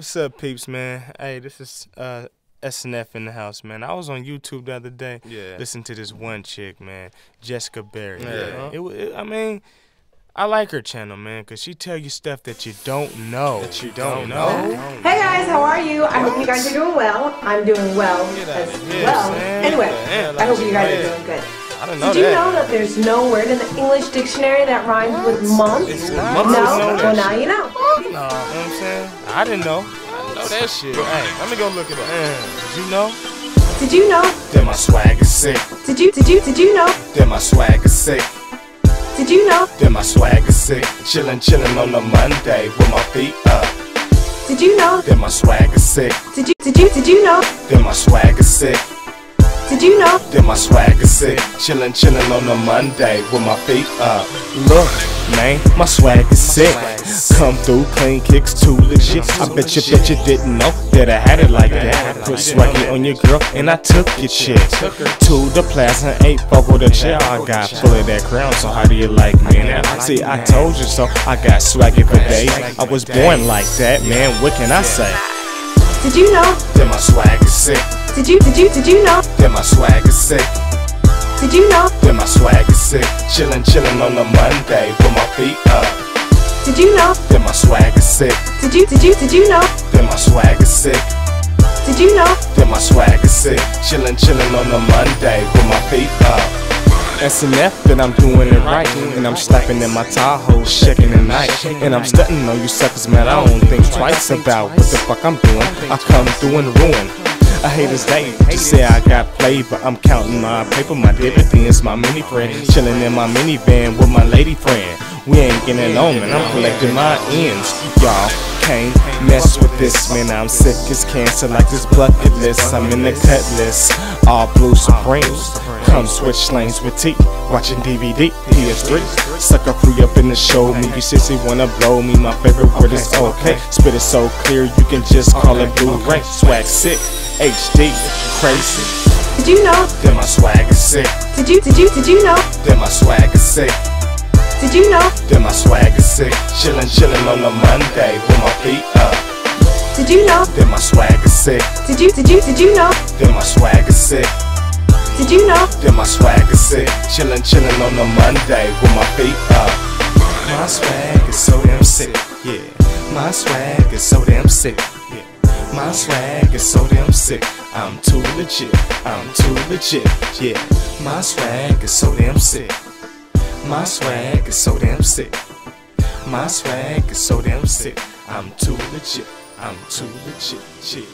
What's up, peeps, man? Hey, this is SNF in the house, man. I was on YouTube the other day, listening to this one chick, man, Jessica Berry. I mean, I like her channel, man, because she tell you stuff that you don't know. Hey guys, how are you? I hope you guys are doing well. I'm doing well as well. Anyway, I hope you guys are doing good. Did you know that there's no word in the English dictionary that rhymes with month? No? Well, now you know. No, you know what I'm saying? I didn't know. I didn't know that shit. Hey, let me go look it up. Did you know? Did you know? That my swag is sick. Did you know? That my swag is sick. Did you know? That my swag is sick. Chillin' on a Monday with my feet up. Did you know? That my swag is sick. Did you know? That my swag is sick. Did you know? That my swag is sick. Chillin' on a Monday with my feet up. Look, man, my swag is sick. Come through, clean kicks, too legit. I bet you didn't know that I had it like that. Put swaggy on your girl and I took your chick to the plaza and ate fuck with a chair. I got full of that crown, so how do you like me now? See, I told you so. I got swaggy for days. I was born like that, man. What can I say? Did you know? That my swag is sick. Did you know? That my swag is sick. Did you know? That my swag is sick. Chillin' on a Monday with my feet up. Did you know? That my swag is sick. Did you know? That my swag is sick. Did you know? That my swag is sick. Chillin' on a Monday with my feet up. SNF, that I'm doing it right. And I'm slapping in my Tahoe, shaking the night. And I'm stunting on you suckers, man. I don't think twice about what the fuck I'm doing. I come through and ruin. I hate this day, just say I got flavor. I'm counting my paper, my dividends, my mini friend. Chilling in my minivan with my lady friend. We ain't getting on, man, I'm collecting my ends. Y'all can't mess with this, man. I'm sick as cancer like this bucket list. I'm in the cut list, all blue Supremes. Come switch lanes with T, watching DVD, PS3. Sucker free up in the show, me. You sissy wanna blow me, my favorite word is okay. Spit it so clear, you can just call it Blu-ray. Swag sick, HD, crazy. Did you know? That my swag is sick. Did you know? That my swag is sick. Did you know? That my swag is sick. Chillin' on a Monday with my feet up. Did you know? That my swag is sick. Did you know? That my swag is sick. Did you know? That my swag is sick. Chillin' on a Monday with my feet up. My swag is so damn sick, yeah. My swag is so damn sick, yeah. My swag is so damn sick. I'm too legit, yeah. My swag is so damn sick. My swag is so damn sick. My swag is so damn sick. I'm too legit, yeah.